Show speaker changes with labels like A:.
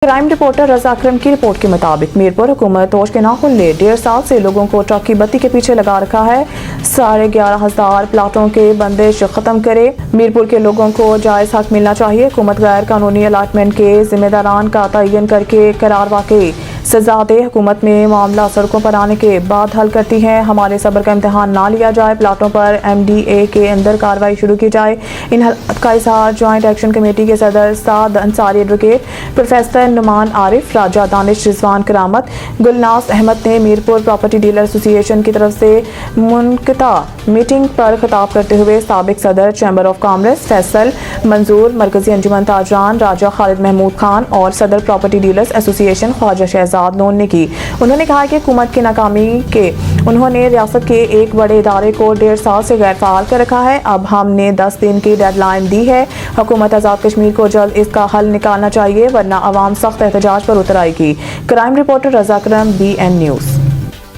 A: Crime reporter रजा अकरम की report के मुताबिक मीरपुर हुकूमत होश के नाखुन ले 1.5 साल से लोगों को ट्रक की बत्ती के पीछे लगा रखा है। 11,500 प्लाटों के बंदिश खत्म करे। मीरपुर के लोगों को जायज हक मिलना चाहिए। हुकूमत गैर कानूनी अलाटमेंट के जिम्मेदारान का तयन करके करार वाकई सजा दे। हुकूमत में मामला सड़कों पर आने के बाद हल करती है। हमारे सब्र का इम्तिहान ना लिया जाए। प्लाटों पर MDA के अंदर कार्रवाई शुरू की जाए। इन हालात का इजहार ज्वाइंट एक्शन कमेटी के सदर साद अंसारी, एडवोकेट प्रोफेसर नुमान आरिफ, राजा दानिश रिजवान करामत, गुलनाज अहमद ने मीरपुर प्रॉपर्टी डीलर एसोसिएशन की तरफ से मुनक़ता मीटिंग पर खिताब करते हुए साबिक सदर चैम्बर ऑफ कॉमर्स फैसल मंजूर, मरकजी अंजुमन ताजरान राजा खालिद महमूद खान और सदर property dealers association Khawaja Shahzad Lone ने की। उन्होंने कहा कि हुकूमत की नाकामी के उन्होंने रियासत के एक बड़े इदारे को 1.5 साल से गैर फाल कर रखा है। अब हमने 10 दिन की डेडलाइन दी है। हुकूमत आज़ाद कश्मीर को जल्द इसका हल निकालना चाहिए, वरना अवाम सख्त एहतजाज पर उतर आएगी। क्राइम रिपोर्टर रजा अकरम, BN न्यूज़।